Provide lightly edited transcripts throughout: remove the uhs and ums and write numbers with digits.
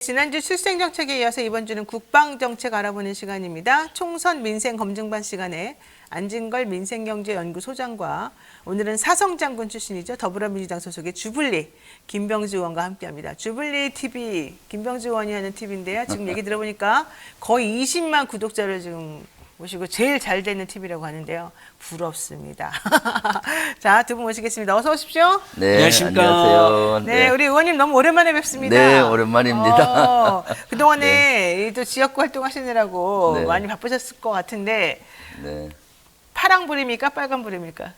지난주 출생정책에 이어서 이번 주는 국방정책 알아보는 시간입니다. 총선 민생검증반 시간에 안진걸 민생경제연구소장과 오늘은 사성장군 출신이죠. 더불어민주당 소속의 주블리 김병주 의원과 함께합니다. 주블리 TV 김병주 의원이 하는 TV인데요. 지금 얘기 들어보니까 거의 20만 구독자를 지금 모시고 제일 잘 되는 TV라고 하는데요. 부럽습니다. 자, 두 분 모시겠습니다. 어서 오십시오. 네, 안녕하십니까. 안녕하세요. 네, 우리 의원님 너무 오랜만에 뵙습니다. 네, 오랜만입니다. 그동안에 네. 또 지역구 활동하시느라고 네. 많이 바쁘셨을 것 같은데 네. 파랑불입니까? 빨간불입니까?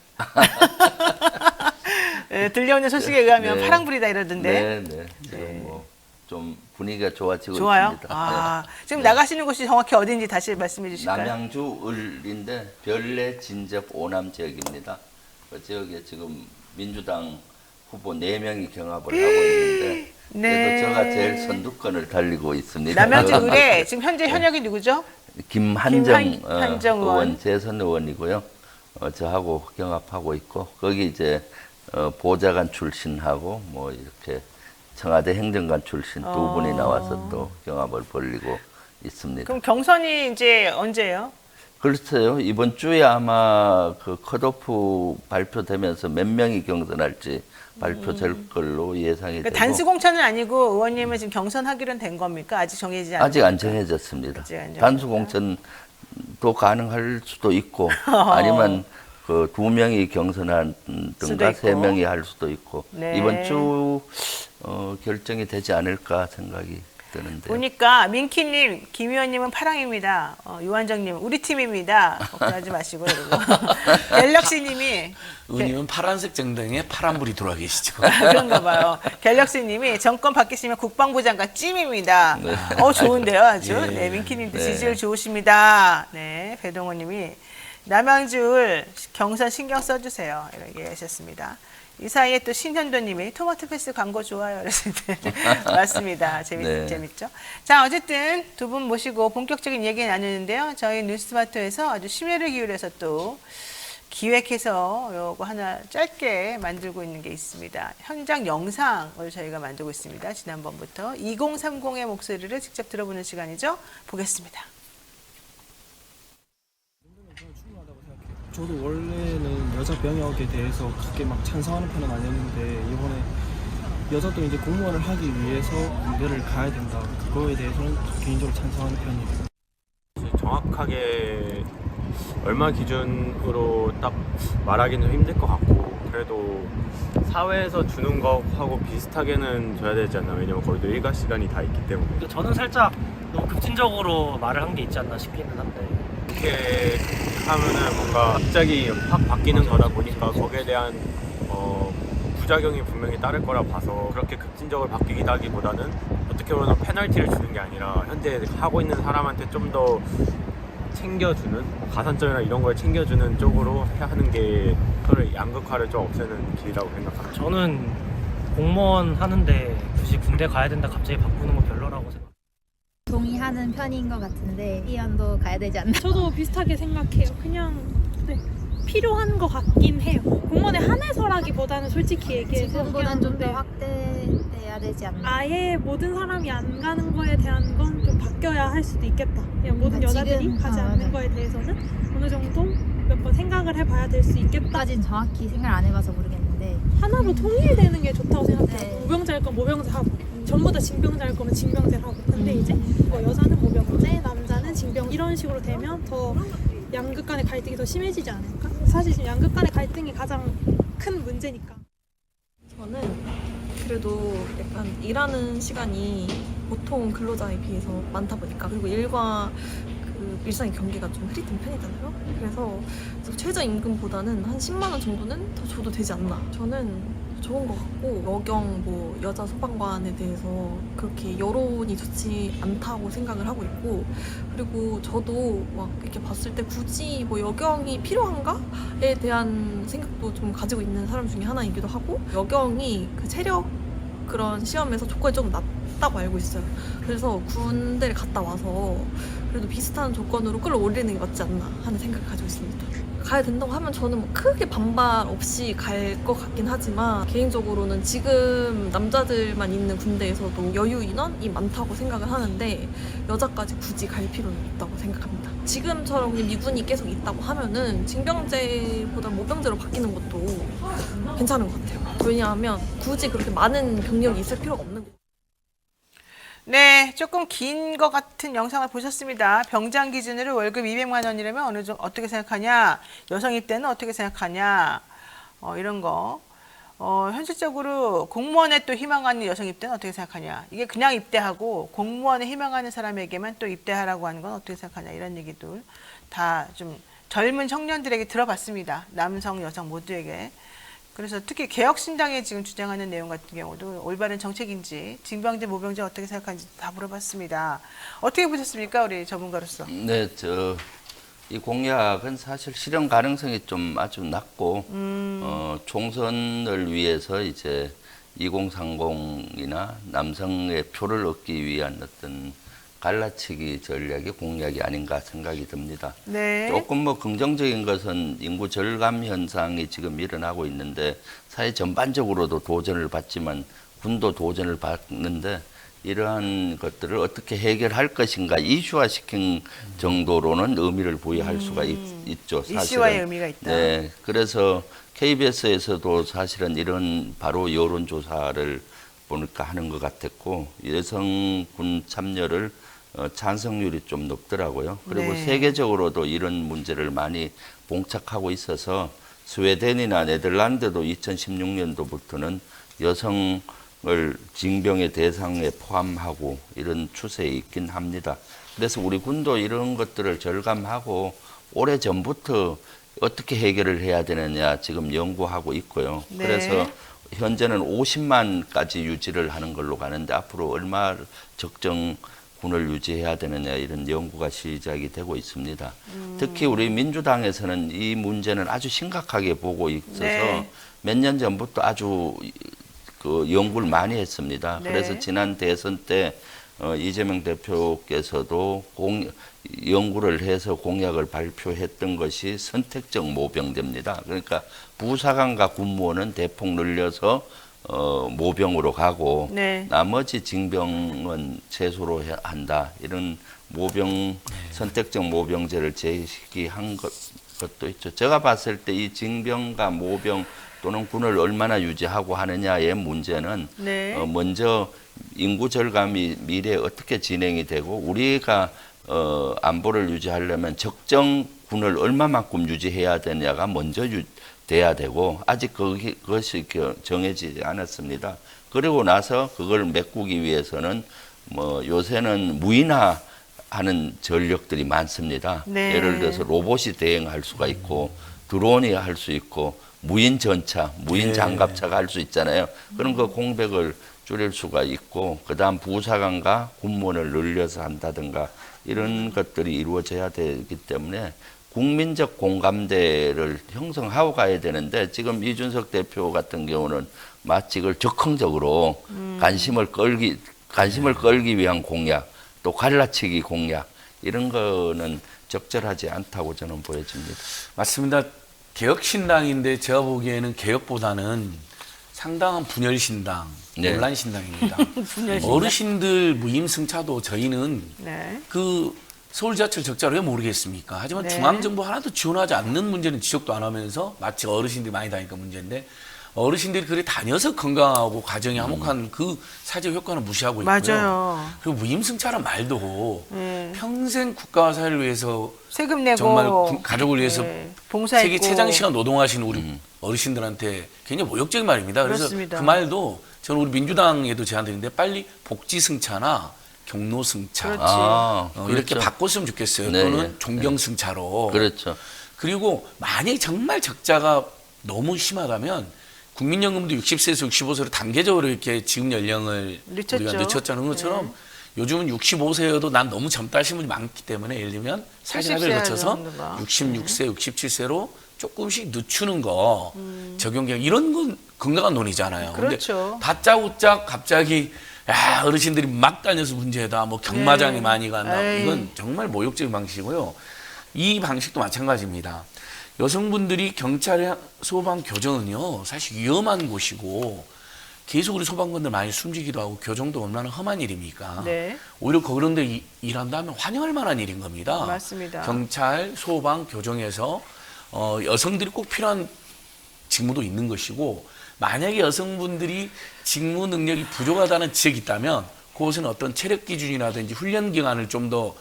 네, 들려오는 소식에 의하면 네. 파랑불이다 이러던데. 네, 네. 지금 뭐 좀 분위기가 좋아지고 좋아요? 있습니다. 아, 네. 지금 네. 나가시는 곳이 정확히 어딘지 다시 말씀해 주실까요? 남양주 을인데 별내 진접 오남 지역입니다. 그 지역에 지금 민주당 후보 4명이 경합을 하고 있는데 네. 그래도 제가 제일 선두권을 달리고 있습니다. 남양주 을에 지금 현재 현역이 누구죠? 김한정 한정 의원. 의원 재선 의원이고요. 저하고 경합하고 있고 거기 이제 보좌관 출신하고 뭐 이렇게 청와대 행정관 출신 두 분이 나와서 또 경합을 벌이고 있습니다. 그럼 경선이 이제 언제예요? 글쎄요, 이번 주에 아마 그 컷오프 발표되면서 몇 명이 경선할지 발표될 걸로 예상이 그러니까 되고 단수 공천은 아니고 의원님은 지금 경선하기로는 된 겁니까? 아직 정해지지 않았 아직 안 정해졌습니다. 아직 안 정해졌다. 단수 공천도 가능할 수도 있고 아니면 그 2명이 수도 경선하든가 있고. 3명이 할 수도 있고 네. 이번 주 결정이 되지 않을까 생각이 드는데 보니까 민키님, 김 의원님은 파랑입니다. 유한정님 우리 팀입니다. 걱정하지 마시고 그리고 갤럭시님이 의원님은 파란색 정당에 파란불이 돌아 계시죠. 그런가 봐요. 갤럭시님이 정권 바뀌시면 국방부 장관 찜입니다. 좋은데요, 아주. 예. 네, 민키님도 네. 지지율 좋으십니다. 네, 배동호님이 남양주을 경선 신경 써주세요. 이렇게 하셨습니다. 이 사이에 또 신현도님이 토마토 패스 광고 좋아요. 그랬을 때 맞습니다. 네. 재밌죠. 자, 어쨌든 두 분 모시고 본격적인 얘기 나누는데요. 저희 뉴스마트에서 아주 심혈을 기울여서 또 기획해서 요거 하나 짧게 만들고 있는 게 있습니다. 현장 영상을 저희가 만들고 있습니다. 지난번부터 2030의 목소리를 직접 들어보는 시간이죠. 보겠습니다. 저도 원래는 여자 병역에 대해서 그렇게 막 찬성하는 편은 아니었는데 이번에 여자도 이제 공무원을 하기 위해서 군대를 가야 된다. 그거에 대해서는 개인적으로 찬성하는 편이에요. 정확하게 얼마 기준으로 딱 말하기는 힘들 것 같고 그래도 사회에서 주는 것하고 비슷하게는 줘야 되지 않나. 왜냐면 거기도 일과 시간이 다 있기 때문에. 저는 살짝 너무 급진적으로 말을 한 게 있지 않나 싶기는 한데 이렇게 하면은 뭔가 갑자기 확 바뀌는 거다 보니까 거기에 대한 부작용이 분명히 따를 거라 봐서 그렇게 급진적으로 바뀌기보다는 어떻게 보면 페널티를 주는 게 아니라 현재 하고 있는 사람한테 좀 더 챙겨주는 가산점이나 이런 걸 챙겨주는 쪽으로 하는 게 서로 양극화를 좀 없애는 길이라고 생각합니다. 저는 공무원 하는데 굳이 군대 가야 된다 갑자기 바꾸는 거 별로라고 생각합니다. 동의하는 편인 것 같은데 이현도 가야 되지 않나? 저도 비슷하게 생각해요. 그냥 네, 필요한 것 같긴 해요. 공무원에 한해서라기보다는 솔직히 얘기해서 지금보단 좀 더 네, 확대돼야 되지 않나? 아예 모든 사람이 안 가는 거에 대한 건 좀 바뀌어야 할 수도 있겠다. 그냥 모든 그러니까 여자들이 지금, 가지 않는 네. 거에 대해서는 어느 정도 몇 번 생각을 해봐야 될 수 있겠다. 까진 정확히 생각 안 해봐서 모르겠는데 하나로 통일되는 게 좋다고 생각해요. 네. 모병자일 건 모병자 하고 전부 다 징병자일 거면 징병제를 하고 근데 이제 뭐 여자는 모병제, 남자는 징병 이런 식으로 되면 더 양극 간의 갈등이 더 심해지지 않을까? 사실 지금 양극 간의 갈등이 가장 큰 문제니까. 저는 그래도 약간 일하는 시간이 보통 근로자에 비해서 많다 보니까 그리고 일과 그 일상의 경계가 좀 흐릿한 편이잖아요. 그래서 최저임금보다는 한 10만 원 정도는 더 줘도 되지 않나. 저는 좋은 것 같고 여경 뭐 여자 소방관에 대해서 그렇게 여론이 좋지 않다고 생각을 하고 있고 그리고 저도 막 이렇게 봤을 때 굳이 뭐 여경이 필요한가에 대한 생각도 좀 가지고 있는 사람 중에 하나이기도 하고 여경이 그 체력 그런 시험에서 조건이 좀 낮다고 알고 있어요. 그래서 군대를 갔다 와서 그래도 비슷한 조건으로 끌어올리는 게 맞지 않나 하는 생각을 가지고 있습니다. 가야 된다고 하면 저는 뭐 크게 반발 없이 갈 것 같긴 하지만 개인적으로는 지금 남자들만 있는 군대에서도 여유 인원이 많다고 생각을 하는데 여자까지 굳이 갈 필요는 없다고 생각합니다. 지금처럼 그냥 미군이 계속 있다고 하면은 징병제보다 모병제로 바뀌는 것도 괜찮은 것 같아요. 왜냐하면 굳이 그렇게 많은 병력이 있을 필요가 없는 거예요. 네, 조금 긴 것 같은 영상을 보셨습니다. 병장 기준으로 월급 200만 원이라면 어느 정도 어떻게 생각하냐? 여성 입대는 어떻게 생각하냐? 이런 거. 현실적으로 공무원에 또 희망하는 여성 입대는 어떻게 생각하냐? 이게 그냥 입대하고 공무원에 희망하는 사람에게만 또 입대하라고 하는 건 어떻게 생각하냐? 이런 얘기들 다 좀 젊은 청년들에게 들어봤습니다. 남성, 여성 모두에게. 그래서 특히 개혁신당에 지금 주장하는 내용 같은 경우도 올바른 정책인지 징병제, 모병제 어떻게 생각하는지 다 물어봤습니다. 어떻게 보셨습니까? 우리 전문가로서. 네, 이 공약은 사실 실현 가능성이 좀 아주 낮고, 총선을 위해서 이제 2030이나 남성의 표를 얻기 위한 어떤 갈라치기 전략의 공약이 아닌가 생각이 듭니다. 네. 조금 뭐 긍정적인 것은 인구 절감 현상이 지금 일어나고 있는데 사회 전반적으로도 도전을 받지만 군도 도전을 받는데 이러한 것들을 어떻게 해결할 것인가 이슈화시킨 정도로는 의미를 부여할 수가 있죠. 사실은. 이슈화의 의미가 있다. 네, 그래서 KBS에서도 사실은 이런 바로 여론조사를 보니까 하는 것 같았고 여성군 참여를 찬성률이 좀 높더라고요. 그리고 네. 세계적으로도 이런 문제를 많이 봉착하고 있어서 스웨덴이나 네덜란드도 2016년도부터는 여성을 징병의 대상에 포함하고 이런 추세에 있긴 합니다. 그래서 우리 군도 이런 것들을 절감하고 오래전부터 어떻게 해결을 해야 되느냐 지금 연구하고 있고요. 네. 그래서 현재는 50만까지 유지를 하는 걸로 가는데 앞으로 얼마 적정 군을 유지해야 되느냐 이런 연구가 시작이 되고 있습니다. 특히 우리 민주당에서는 이 문제는 아주 심각하게 보고 있어서 네. 몇 년 전부터 아주 그 연구를 많이 했습니다. 네. 그래서 지난 대선 때 이재명 대표께서도 연구를 해서 공약을 발표했던 것이 선택적 모병제입니다. 그러니까 부사관과 군무원은 대폭 늘려서 모병으로 가고 네. 나머지 징병은 최소로 한다. 이런 모병 선택적 모병제를 제시한 것도 있죠. 제가 봤을 때 이 징병과 모병 또는 군을 얼마나 유지하고 하느냐의 문제는 네. 먼저 인구 절감이 미래에 어떻게 진행이 되고 우리가 안보를 유지하려면 적정 군을 얼마만큼 유지해야 되냐가 먼저 돼야 되고 아직 그것이 정해지지 않았습니다. 그리고 나서 그걸 메꾸기 위해서는 뭐 요새는 무인화하는 전력들이 많습니다. 네. 예를 들어서 로봇이 대행할 수가 있고 드론이 할 수 있고 무인 전차, 무인 장갑차가 할 수 있잖아요. 그런 그 공백을 줄일 수가 있고 그다음 부사관과 군무원을 늘려서 한다든가 이런 것들이 이루어져야 되기 때문에 국민적 공감대를 형성하고 가야 되는데 지금 이준석 대표 같은 경우는 마치 이걸 적극적으로 관심을 끌기 위한 공약, 또 갈라치기 공약 이런 거는 적절하지 않다고 저는 보여집니다. 맞습니다. 개혁신당인데 제가 보기에는 개혁보다는 상당한 분열신당, 네. 논란신당입니다. 분열신당. 어르신들 무임승차도 저희는 네. 그 서울 지하철 적자를 왜 모르겠습니까? 하지만 네. 중앙정부 하나도 지원하지 않는 문제는 지적도 안 하면서 마치 어르신들이 많이 다니까 문제인데 어르신들이 그래 다녀서 건강하고 가정이 화목한 그 사회적 효과는 무시하고 있고요. 맞아요. 그리고 무임승차란 말도 네. 평생 국가와 사회를 위해서 세금 내고 정말 가족을 위해서 네. 봉사했고 세계 최장 시간 노동하시는 우리 어르신들한테 굉장히 모욕적인 말입니다. 그래서 그렇습니다. 그 말도 저는 우리 민주당에도 제안드리는데 빨리 복지승차나 경로승차 그렇지. 이렇게 그렇죠. 바꿨으면 좋겠어요. 네, 또는 네. 존경승차로. 그렇죠. 그리고 만약에 정말 적자가 너무 심하다면 국민연금도 60세에서 65세로 단계적으로 이렇게 지급 연령을 늦췄죠. 우리가 늦췄자는 것처럼 요즘은 65세여도 난 너무 젊다 하시는 분이 많기 때문에 예를 들면 사진합의를 70세 거쳐서 정도가. 66세, 67세로 조금씩 늦추는 거 적용 계획 이런 건 건강한 논의잖아요. 그렇죠. 근데 다짜고짜 갑자기 야 어르신들이 막 다녀서 문제다. 뭐 경마장이 네. 많이 간다. 에이. 이건 정말 모욕적인 방식이고요. 이 방식도 마찬가지입니다. 여성분들이 경찰, 소방, 교정은요 사실 위험한 곳이고 계속 우리 소방관들 많이 숨지기도 하고 교정도 얼마나 험한 일입니까? 네. 오히려 그런 데 일한다면 환영할 만한 일인 겁니다. 맞습니다. 경찰, 소방, 교정에서 여성들이 꼭 필요한 직무도 있는 것이고 만약에 여성분들이 직무 능력이 부족하다는 지적이 있다면 그것은 어떤 체력 기준이라든지 훈련 기간을 좀 더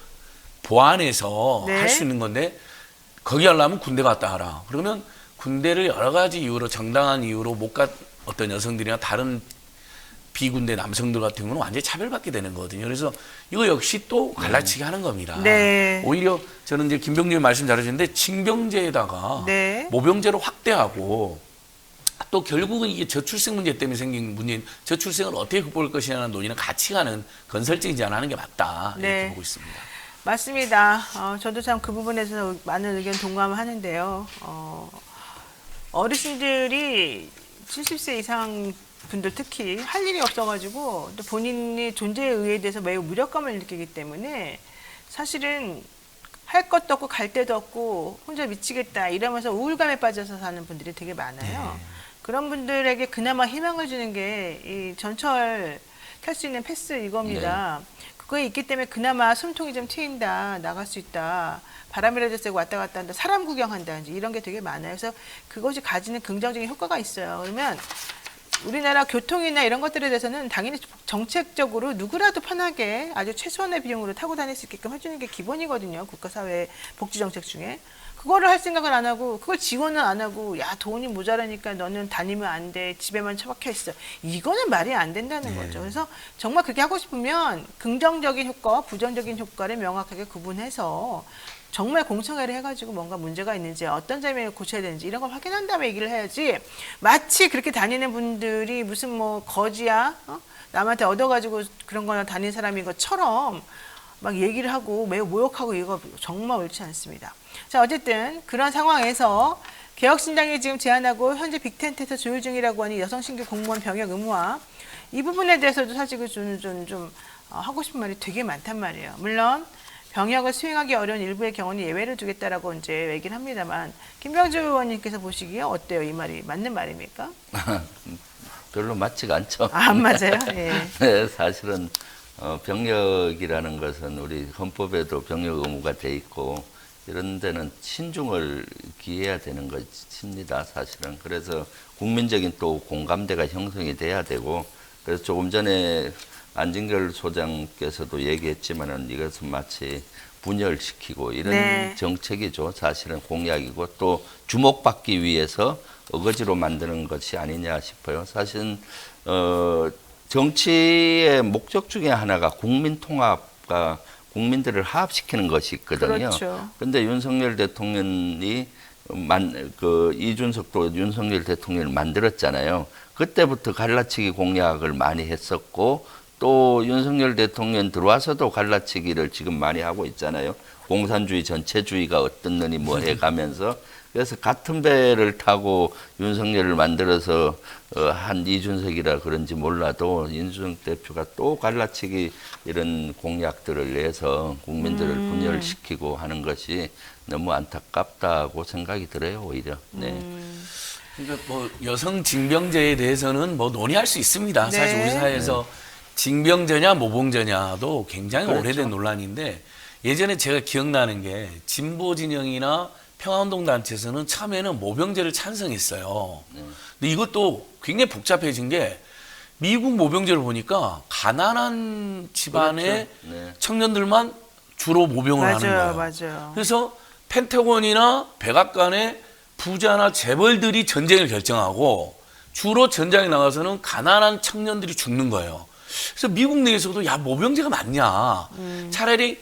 보완해서 네. 할 수 있는 건데 거기 하려면 군대 갔다 하라. 그러면 군대를 여러 가지 이유로 정당한 이유로 못 간 어떤 여성들이나 다른 비군대 남성들 같은 경우는 완전히 차별받게 되는 거거든요. 그래서 이거 역시 또 갈라치기 하는 겁니다. 네. 오히려 저는 이제 김병준님 말씀 잘하셨는데 징병제에다가 네. 모병제로 확대하고 또 결국은 이게 저출생 문제 때문에 생긴 문제인 저출생을 어떻게 극복할 것이냐는 논의는 같이 가는 건설적인 제안하는 게 맞다 이렇게 네. 보고 있습니다. 맞습니다. 저도 참 그 부분에서 많은 의견 동감하는데요. 어르신들이 70세 이상 분들 특히 할 일이 없어가지고 또 본인이 존재의 의의에 대해서 매우 무력감을 느끼기 때문에 사실은 할 것도 없고 갈 데도 없고 혼자 미치겠다 이러면서 우울감에 빠져서 사는 분들이 되게 많아요. 그런 분들에게 그나마 희망을 주는 게 이 전철 탈 수 있는 패스 이겁니다. 그거에 있기 때문에 그나마 숨통이 좀 트인다, 나갈 수 있다, 바람이라도 쐬고 왔다 갔다 한다, 사람 구경한다, 이제 이런 게 되게 많아요. 그래서 그것이 가지는 긍정적인 효과가 있어요. 그러면 우리나라 교통이나 이런 것들에 대해서는 당연히 정책적으로 누구라도 편하게 아주 최소한의 비용으로 타고 다닐 수 있게끔 해주는 게 기본이거든요. 국가사회 복지정책 중에. 그거를 할 생각을 안 하고 그걸 지원을 안 하고 야 돈이 모자라니까 너는 다니면 안 돼. 집에만 처박혀 있어. 이거는 말이 안 된다는 거죠. 그래서 정말 그렇게 하고 싶으면 긍정적인 효과와 부정적인 효과를 명확하게 구분해서 정말 공청회를 해가지고 뭔가 문제가 있는지 어떤 점에 고쳐야 되는지 이런 걸 확인한 다음에 얘기를 해야지 마치 그렇게 다니는 분들이 무슨 뭐 거지야 남한테 얻어가지고 그런 거나 다닌 사람인 것처럼 막 얘기를 하고 매우 모욕하고 이거 정말 옳지 않습니다. 자 어쨌든 그런 상황에서 개혁신당이 지금 제안하고 현재 빅텐트에서 조율 중이라고 하는 여성 신규 공무원 병역 의무화 이 부분에 대해서도 사실 좀 하고 싶은 말이 되게 많단 말이에요. 물론 병역을 수행하기 어려운 일부의 경우는 예외를 두겠다라고 이제 얘기를 합니다만 김병주 의원님께서 보시기에 어때요? 이 말이 맞는 말입니까? 별로 맞지가 않죠. 안 맞아요? 예. 네, 사실은 병역이라는 것은 우리 헌법에도 병역 의무가 돼 있고 이런 데는 신중을 기해야 되는 것입니다. 사실은. 그래서 국민적인 또 공감대가 형성이 돼야 되고 그래서 조금 전에 안진걸 소장께서도 얘기했지만은 이것은 마치 분열시키고 이런 네. 정책이죠. 사실은 공약이고 또 주목받기 위해서 어거지로 만드는 것이 아니냐 싶어요. 사실은 정치의 목적 중에 하나가 국민 통합과 국민들을 화합시키는 것이 있거든요. 그렇죠. 그런데 윤석열 대통령이 이준석도 윤석열 대통령을 만들었잖아요. 그때부터 갈라치기 공약을 많이 했었고 또 윤석열 대통령 들어와서도 갈라치기를 지금 많이 하고 있잖아요. 공산주의 전체주의가 어떻느니 뭐 해가면서 그래서 같은 배를 타고 윤석열을 만들어서 한 이준석이라 그런지 몰라도 이준석 대표가 또 갈라치기 이런 공약들을 내서 국민들을 분열시키고 하는 것이 너무 안타깝다고 생각이 들어요, 오히려. 네. 그러니까 뭐 여성 징병제에 대해서는 뭐 논의할 수 있습니다. 네. 사실 우리 사회에서 징병제냐 모병제냐도 굉장히 그렇죠. 오래된 논란인데 예전에 제가 기억나는 게 진보 진영이나 평화운동 단체에서는 처음에는 모병제를 찬성했어요. 근데 이것도 굉장히 복잡해진 게 미국 모병제를 보니까 가난한 집안의 그렇죠. 네. 청년들만 주로 모병을 하는 거예요. 맞아요. 그래서 펜타곤이나 백악관의 부자나 재벌들이 전쟁을 결정하고 주로 전장에 나가서는 가난한 청년들이 죽는 거예요. 그래서 미국 내에서도 야 모병제가 맞냐. 차라리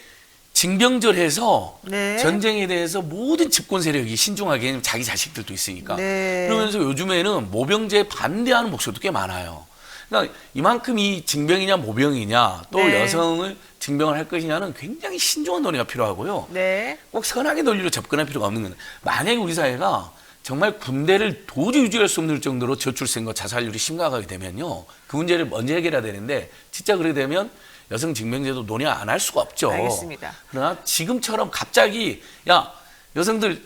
징병절해서 네. 전쟁에 대해서 모든 집권 세력이 신중하게 자기 자식들도 있으니까. 네. 그러면서 요즘에는 모병제에 반대하는 목소리도 꽤 많아요. 그러니까 이만큼 이 징병이냐 모병이냐 또 네. 여성을 징병을 할 것이냐는 굉장히 신중한 논의가 필요하고요. 네. 꼭 선악의 논리로 접근할 필요가 없는 거예요. 만약에 우리 사회가 정말 군대를 도저히 유지할 수 없는 정도로 저출생과 자살률이 심각하게 되면요. 그 문제를 먼저 해결해야 되는데 진짜 그렇게 되면 여성 징병제도 논의 안 할 수가 없죠. 알겠습니다. 그러나 지금처럼 갑자기 야 여성들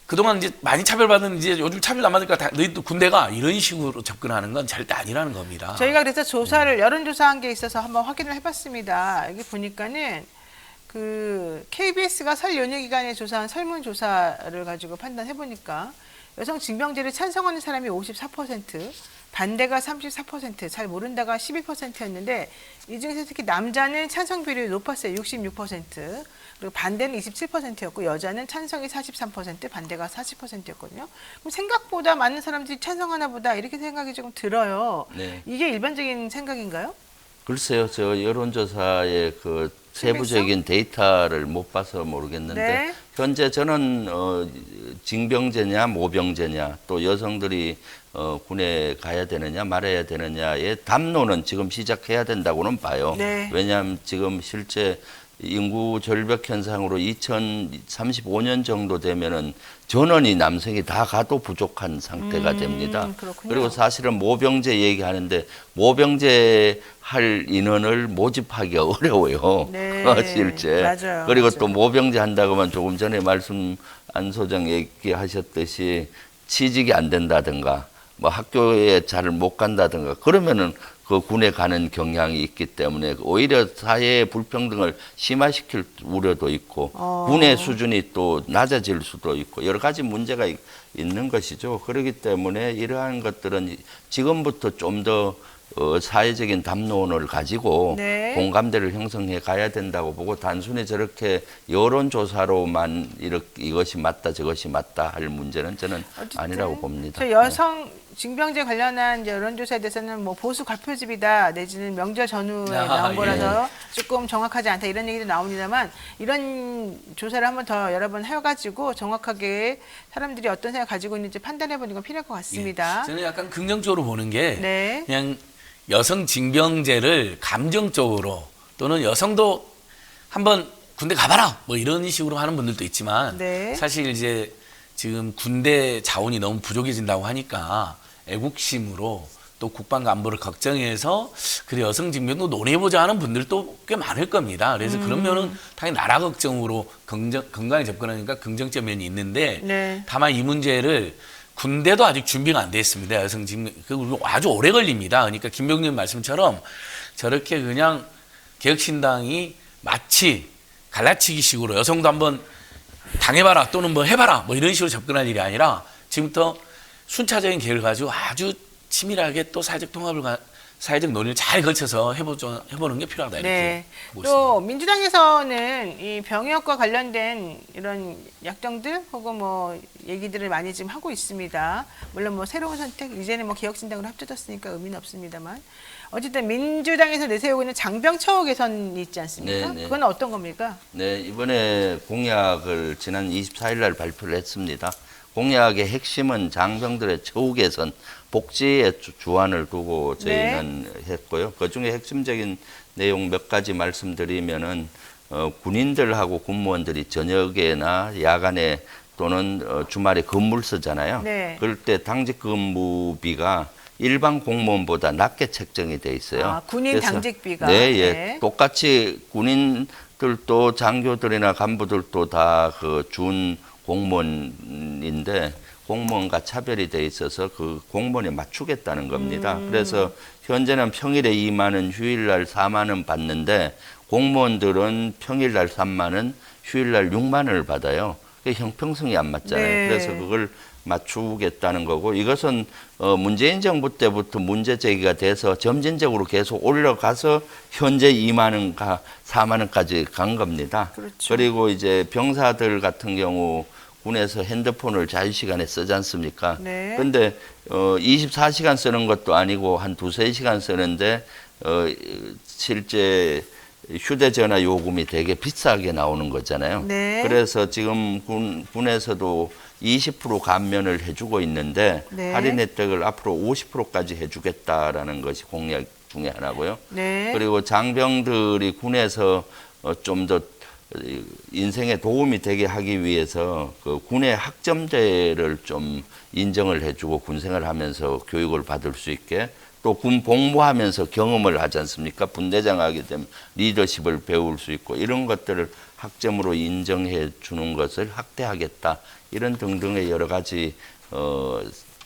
그동안 이제 많이 차별받는 이제 요즘 차별 안 받으니까 다 너희도 군대가 이런 식으로 접근하는 건 절대 아니라는 겁니다. 저희가 그래서 조사를 여론조사한 게 있어서 한번 확인을 해봤습니다. 여기 보니까는 그 KBS가 설 연휴 기간에 조사한 설문조사를 가지고 판단해 보니까 여성 징병제를 찬성하는 사람이 54%, 반대가 34%, 잘 모른다가 12%였는데 이 중에서 특히 남자는 찬성 비율이 높았어요. 66%, 그리고 반대는 27%였고 여자는 찬성이 43%, 반대가 40%였거든요. 그럼 생각보다 많은 사람들이 찬성하나 보다 이렇게 생각이 조금 들어요. 네. 이게 일반적인 생각인가요? 글쎄요, 저 여론조사의 그 세부적인 데이터를 못 봐서 모르겠는데 네. 현재 저는 징병제냐 모병제냐 또 여성들이 군에 가야 되느냐 말아야 되느냐의 담론은 지금 시작해야 된다고는 봐요. 네. 왜냐하면 지금 실제 인구 절벽 현상으로 2035년 정도 되면은 전원이 남성이 다 가도 부족한 상태가 됩니다. 그렇군요. 그리고 사실은 모병제 얘기하는데 모병제 할 인원을 모집하기가 어려워요. 네. 실제. 맞아요. 그리고 맞아요. 또 모병제 한다고 하면 조금 전에 말씀 안 소장 얘기하셨듯이 취직이 안 된다든가 뭐 학교에 잘 못 간다든가 그러면은 그 군에 가는 경향이 있기 때문에 오히려 사회의 불평등을 심화시킬 우려도 있고 군의 수준이 또 낮아질 수도 있고 여러 가지 문제가 있는 것이죠. 그렇기 때문에 이러한 것들은 지금부터 좀 더 사회적인 담론을 가지고 네. 공감대를 형성해 가야 된다고 보고 단순히 저렇게 여론조사로만 이것이 맞다 저것이 맞다 할 문제는 저는 어쨌든 아니라고 봅니다. 저 여성 징병제 관련한 이제 여론조사에 대해서는 뭐 보수 가표집이다 내지는 명절 전후에 나온 거라서 조금 정확하지 않다 이런 얘기도 나옵니다만 이런 조사를 한번 더 여러 번 해가지고 정확하게 사람들이 어떤 생각 가지고 있는지 판단해보는 건 필요할 것 같습니다. 저는 약간 긍정적으로 보는 게 네. 그냥 여성 징병제를 감정적으로 또는 여성도 한번 군대 가봐라 뭐 이런 식으로 하는 분들도 있지만 네. 사실 이제 지금 군대 자원이 너무 부족해진다고 하니까 애국심으로 또 국방과 안보를 걱정해서 그래 여성 징병도 논의해보자 하는 분들도 꽤 많을 겁니다. 그래서 그러면은 당연히 나라 걱정으로 건강에 접근하니까 긍정적 면이 있는데 네. 다만 이 문제를 군대도 아직 준비가 안 돼 있습니다. 여성 징병 그리고 아주 오래 걸립니다. 그러니까 김병준 말씀처럼 저렇게 그냥 개혁신당이 마치 갈라치기식으로 여성도 한번 당해봐라 또는 뭐 해봐라 뭐 이런 식으로 접근할 일이 아니라 지금부터 순차적인 계획을 가지고 아주 치밀하게 또 사회적 통합을 사회적 논의를 잘 거쳐서 해보는 게 필요하다 이렇게 네. 보고 또 민주당에서는 이 병역과 관련된 이런 약정들 혹은 뭐 얘기들을 많이 지금 하고 있습니다. 물론 뭐 새로운 선택 이제는 뭐 기억신당으로 합쳐졌으니까 의미는 없습니다만 어쨌든 민주당에서 내세우고 있는 장병처우 개선이 있지 않습니까? 네, 네. 그건 어떤 겁니까? 네, 이번에 공약을 지난 24일 날 발표를 했습니다. 공약의 핵심은 장병들의 처우 개선, 복지의 주안을 두고 저희는 했고요. 그중에 핵심적인 내용 몇 가지 말씀드리면은 군인들하고 군무원들이 저녁에나 야간에 또는 주말에 근무를 쓰잖아요. 네. 그럴 때 당직 근무비가 일반 공무원보다 낮게 책정이 돼 있어요. 아, 군인 그래서 당직비가. 네, 예. 네. 똑같이 군인들도 장교들이나 간부들도 다 그 준 공무원인데 공무원과 차별이 돼 있어서 그 공무원에 맞추겠다는 겁니다. 그래서 현재는 평일에 2만 원, 휴일날 4만 원 받는데 공무원들은 평일날 3만 원, 휴일날 6만 원을 받아요. 그게 형평성이 안 맞잖아요. 네. 그래서 그걸 맞추겠다는 거고 이것은 문재인 정부 때부터 문제 제기가 돼서 점진적으로 계속 올라가서 현재 2만 원과 4만 원까지 간 겁니다. 그렇죠. 그리고 이제 병사들 같은 경우 군에서 핸드폰을 자유시간에 쓰지 않습니까? 네. 근데 24시간 쓰는 것도 아니고 한 2-3시간 쓰는데 실제 휴대전화 요금이 되게 비싸게 나오는 거잖아요. 네. 그래서 지금 군에서도 20% 감면을 해주고 있는데 네. 할인 혜택을 앞으로 50%까지 해주겠다라는 것이 공약 중에 하나고요. 네. 그리고 장병들이 군에서 좀 더 인생에 도움이 되게 하기 위해서 그 군의 학점제를 좀 인정을 해주고 군생활 하면서 교육을 받을 수 있게 또 군 복무하면서 경험을 하지 않습니까? 분대장 하게 되면 리더십을 배울 수 있고 이런 것들을 학점으로 인정해 주는 것을 확대하겠다. 이런 등등의 여러 가지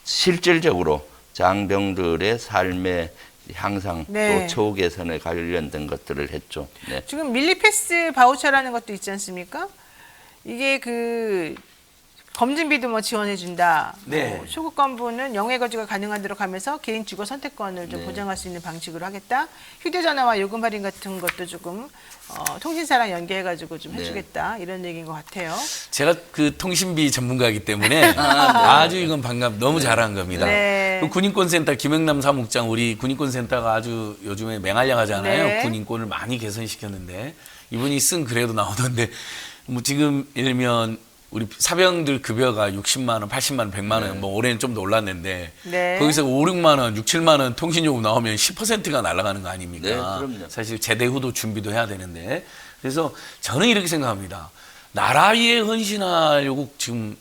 실질적으로 장병들의 삶의 향상 네. 또 처우 개선에 관련된 것들을 했죠. 네. 지금 밀리패스 바우처라는 것도 있지 않습니까? 이게 그 검진비도 뭐 지원해준다. 네. 뭐 소극 건부는 영해 거주가 가능한 데로 가면서 개인 주거 선택권을 좀 네. 보장할 수 있는 방식으로 하겠다. 휴대전화와 요금 할인 같은 것도 조금 통신사랑 연계해가지고 좀 네. 해주겠다. 이런 얘기인 것 같아요. 제가 그 통신비 전문가이기 때문에 아주 이건 반갑 너무 잘한 겁니다. 네. 그 군인권센터 김영남 사무국장 우리 군인권센터가 아주 요즘에 맹활약하잖아요. 네. 군인권을 많이 개선시켰는데 이분이 쓴 글에도 나오던데 뭐 지금 예를 들면 우리 사병들 급여가 60만 원, 80만 원, 100만 원, 뭐 올해는 좀 더 올랐는데 네. 거기서 5, 6만 원, 6, 7만 원 통신요금 나오면 10%가 날아가는 거 아닙니까? 네, 그럼요. 사실 제대 후도 준비도 해야 되는데 그래서 저는 이렇게 생각합니다. 나라 위에 헌신하려고 지금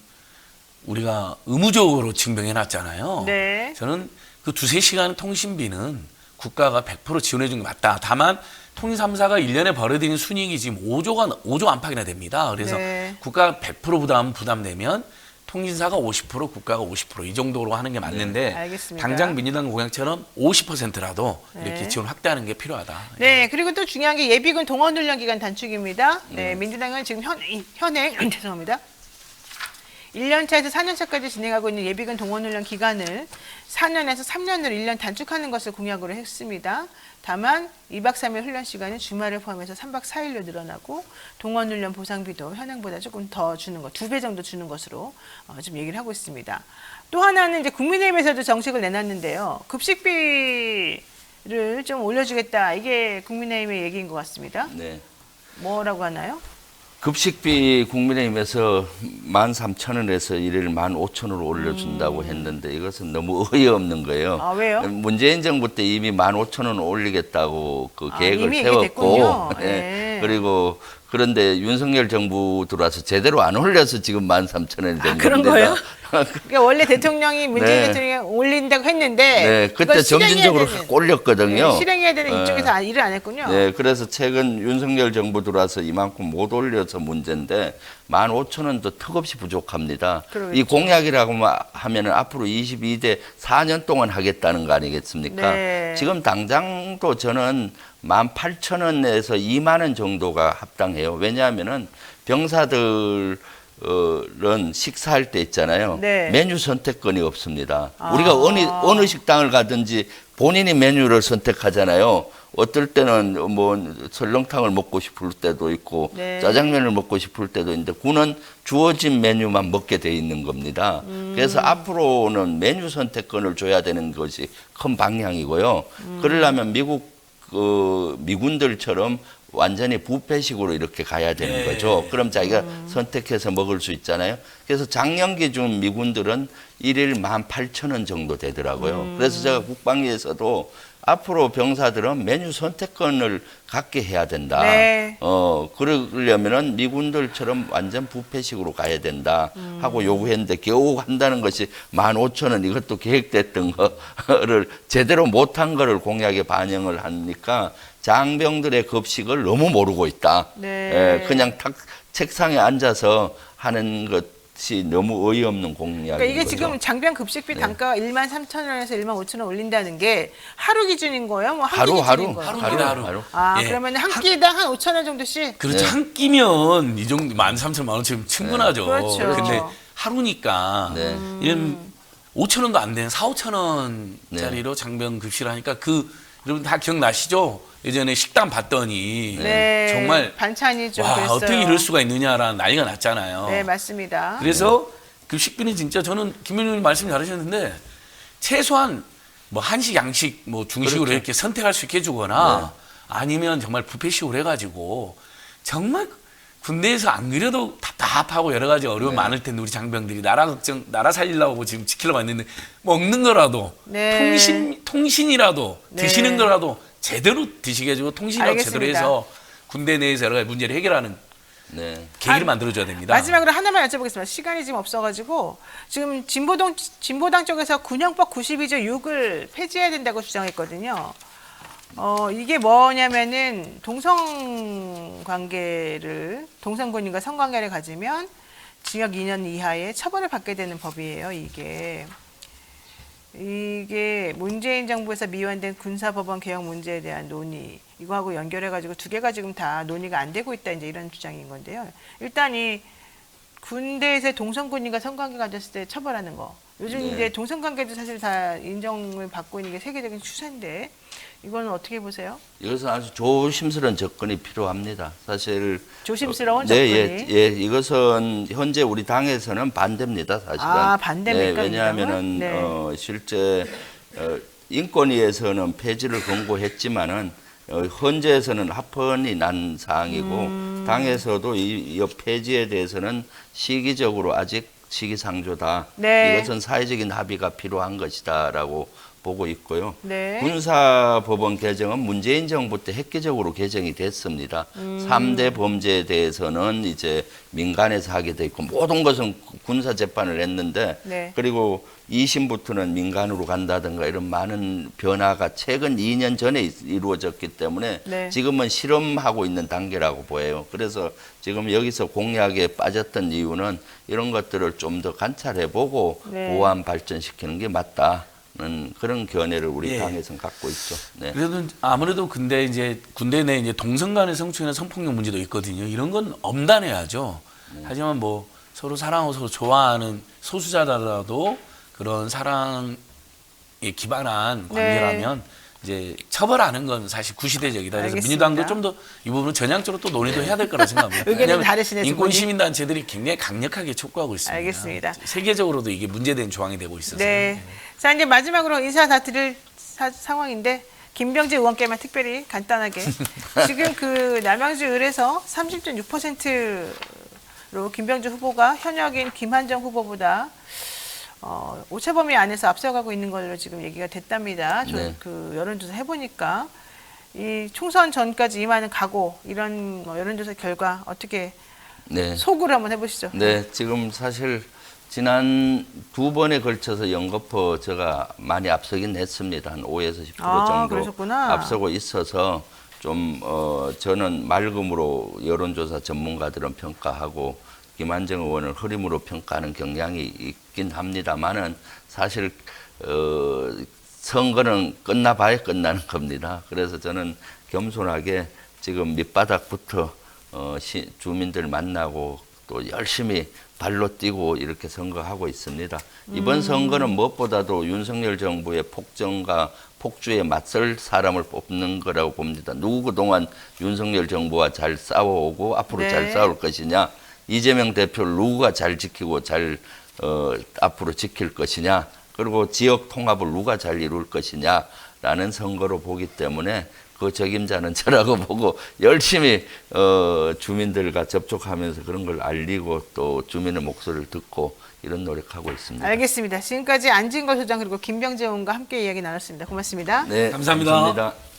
우리가 의무적으로 징병해 놨잖아요. 네. 저는 그 2~3시간 통신비는 국가가 100% 지원해 준 게 맞다. 다만 통신 3사가 1년에 벌어들이는 순이익이 지금 5조 안팎이나 됩니다. 그래서 네. 국가가 100% 부담내면 통신사가 50%, 국가가 50% 이 정도로 하는 게 맞는데 알겠습니다. 당장 민주당 공약처럼 50%라도 네. 이렇게 지원 확대하는 게 필요하다. 네, 그리고 또 중요한 게 예비군 동원 훈련 기간 단축입니다. 네, 민주당은 지금 현행 죄송합니다. 1년차에서 4년차까지 진행하고 있는 예비군 동원 훈련 기간을 4년에서 3년으로 1년 단축하는 것을 공약으로 했습니다. 다만 2박 3일 훈련 시간은 주말을 포함해서 3박 4일로 늘어나고 동원 훈련 보상비도 현행보다 조금 더 주는 것, 2배 정도 주는 것으로 좀 얘기를 하고 있습니다. 또 하나는 이제 국민의힘에서도 정책을 내놨는데요. 급식비를 좀 올려주겠다. 이게 국민의힘의 얘기인 것 같습니다. 네. 뭐라고 하나요? 급식비 국민의힘에서 13,000원에서 이를 15,000원으로 올려준다고 했는데 이것은 너무 어이없는 거예요. 아, 왜요? 문재인 정부 때 이미 15,000원 올리겠다고 그 계획을 이미 세웠고 얘기됐군요. 네. 네. 그리고 그런데 윤석열 정부 들어와서 제대로 안 올려서 지금 13,000원이 된 그런 겁니다. 거예요? 그러니까 원래 대통령이 문재인 네. 대통령이 올린다고 했는데 네, 그때 그걸 실행해야 점진적으로 되는, 확 올렸거든요. 네, 실행해야 되는 네. 이쪽에서 일을 안 했군요. 네, 그래서 최근 윤석열 정부 들어와서 이만큼 못 올려서 문제인데 15,000원도 턱없이 부족합니다. 그러겠죠. 이 공약이라고 하면 앞으로 22대 4년 동안 하겠다는 거 아니겠습니까? 네. 지금 당장도 저는 18,000원에서 2만 원 정도가 합당해요. 왜냐하면은 병사들 은 식사할 때 있잖아요. 네. 메뉴 선택권이 없습니다. 우리가 어느 식당을 가든지 본인이 메뉴를 선택하잖아요. 어떨 때는 뭐 설렁탕을 먹고 싶을 때도 있고 네. 짜장면을 먹고 싶을 때도 있는데 군은 주어진 메뉴만 먹게 돼 있는 겁니다. 그래서 앞으로는 메뉴 선택권을 줘야 되는 것이 큰 방향이고요. 그러려면 미국 미군들처럼 완전히 뷔페식으로 이렇게 가야 되는 네. 거죠. 그럼 자기가 선택해서 먹을 수 있잖아요. 그래서 작년 기준 미군들은 1일 18,000원 정도 되더라고요. 그래서 제가 국방위에서도 앞으로 병사들은 메뉴 선택권을 갖게 해야 된다. 네. 그러려면은 미군들처럼 완전 뷔페식으로 가야 된다 하고 요구했는데 겨우 한다는 것이 15,000원 이것도 계획됐던 거를 제대로 못한 거를 공약에 반영을 하니까 장병들의 급식을 너무 모르고 있다. 네. 그냥 탁 책상에 앉아서 하는 것이 너무 어이없는 공약인 그러니까 이게 거죠. 지금 장병 급식비 단가가 13,000원에서 15,000원 올린다는 게 하루 기준인 거예요? 뭐 한 끼 기준인 거예요? 하루. 아, 예. 그러면 한 끼당 한 5,000원 정도씩? 그렇죠. 네. 한 끼면 이 정도 13,000원 지금 충분하죠. 그렇죠. 근데 하루니까 네. 이런 5,000원도 안 되는 4~5,000원짜리로 장병 급식을 하니까 여러분 다 기억나시죠? 예전에 식당 봤더니 네. 정말 반찬이 좀 와 그랬어요. 어떻게 이럴 수가 있느냐라는 난리가 났잖아요. 네, 맞습니다. 그래서 급식비는 진짜 저는 김현우님 말씀 잘하셨는데 최소한 뭐 한식, 양식, 뭐 중식으로 그렇죠. 이렇게 선택할 수 있게 해주거나 아니면 정말 뷔페식으로 해가지고 정말 군대에서 안 그래도 답답하고 여러 가지 어려움이 많을 텐데 우리 장병들이 나라 살리려고 지금 지키려고 했는데 먹는 거라도 네. 통신이라도 네. 드시는 거라도 제대로 드시게 해주고 통신이라도 제대로 알겠습니다. 해서 군대 내에서 여러 가지 문제를 해결하는 네. 계기를 만들어줘야 됩니다. 마지막으로 하나만 여쭤보겠습니다. 시간이 지금 없어가지고 지금 진보당 쪽에서 군형법 92조 6을 폐지해야 된다고 주장했거든요. 이게 뭐냐면은 동성군인과 성관계를 가지면 징역 2년 이하의 처벌을 받게 되는 법이에요. 이게 문재인 정부에서 미완된 군사법원 개혁 문제에 대한 논의 이거하고 연결해가지고 두 개가 지금 다 논의가 안 되고 있다 이제 이런 주장인 건데요. 일단 이 군대에서 동성군인과 성관계 가졌을 때 처벌하는 거. 요즘 네. 이제 동성관계도 사실 다 인정을 받고 있는 게 세계적인 추세인데 이거는 어떻게 보세요? 이것은 아주 조심스러운 접근이 필요합니다. 사실 조심스러운 네, 접근이. 이것은 현재 우리 당에서는 반대입니다. 사실은. 아, 반대입니까? 네, 왜냐하면은 네. 실제 인권위에서는 폐지를 권고했지만은 헌재에서는 합헌이 난 사항이고 당에서도 이 폐지에 대해서는 시기적으로 아직 시기상조다. 네. 이것은 사회적인 합의가 필요한 것이다라고 보고 있고요. 네. 군사법원 개정은 문재인 정부 때 획기적으로 개정이 됐습니다. 3대 범죄에 대해서는 이제 민간에서 하게 돼 있고 모든 것은 군사 재판을 했는데 네. 그리고 2심부터는 민간으로 간다든가 이런 많은 변화가 최근 2년 전에 이루어졌기 때문에 네. 지금은 실험하고 있는 단계라고 보여요. 그래서 지금 여기서 공약에 빠졌던 이유는 이런 것들을 좀 더 관찰해보고 네. 보완 발전시키는 게 맞다. 는 그런 견해를 우리 예. 당에서는 갖고 있죠. 네. 그래도 아무래도 근데 이제 군대 내 이제 동성 간의 성추행이나 성폭력 문제도 있거든요. 이런 건 엄단해야죠. 하지만 뭐 서로 사랑하고 서로 좋아하는 소수자더라도 그런 사랑에 기반한 관계라면 이제 처벌하는 건 사실 구시대적이다. 그래서 알겠습니다. 민주당도 좀 더 이 부분을 전향적으로 또 논의도 해야 될 거라 생각합니다. 의견은 왜냐하면 다르시네, 두 인권 분이. 시민단체들이 굉장히 강력하게 촉구하고 있습니다. 알겠습니다. 세계적으로도 이게 문제된 조항이 되고 있어서. 네. 자, 이제 마지막으로 인사 다 드릴 상황인데 김병재 의원께만 특별히 간단하게 지금 그 남양주 을에서 30.6%로 김병재 후보가 현역인 김한정 후보보다 오차 범위 안에서 앞서가고 있는 걸로 지금 얘기가 됐답니다. 네. 그 여론조사 해보니까 이 총선 전까지 임하는 각오 이런 여론조사 결과 어떻게 네. 소구를 한번 해보시죠. 네, 지금 사실 지난 2번에 걸쳐서 연거푸 제가 많이 앞서긴 했습니다. 한 5에서 10% 정도 그러셨구나. 앞서고 있어서 좀 저는 맑음으로 여론조사 전문가들은 평가하고 김한정 의원을 흐림으로 평가하는 경향이 있긴 합니다만은 사실 선거는 끝나봐야 끝나는 겁니다. 그래서 저는 겸손하게 지금 밑바닥부터 주민들 만나고 또 열심히 발로 뛰고 이렇게 선거하고 있습니다. 이번 선거는 무엇보다도 윤석열 정부의 폭정과 폭주에 맞설 사람을 뽑는 거라고 봅니다. 누구 그동안 윤석열 정부와 잘 싸워오고 앞으로 네. 잘 싸울 것이냐, 이재명 대표를 누가 잘 지키고 잘 앞으로 지킬 것이냐, 그리고 지역 통합을 누가 잘 이룰 것이냐라는 선거로 보기 때문에 그 적임자는 저라고 보고 열심히 주민들과 접촉하면서 그런 걸 알리고 또 주민의 목소리를 듣고 이런 노력하고 있습니다. 알겠습니다. 지금까지 안진걸 소장 그리고 김병재 의원과 함께 이야기 나눴습니다. 고맙습니다. 네, 감사합니다. 감사합니다.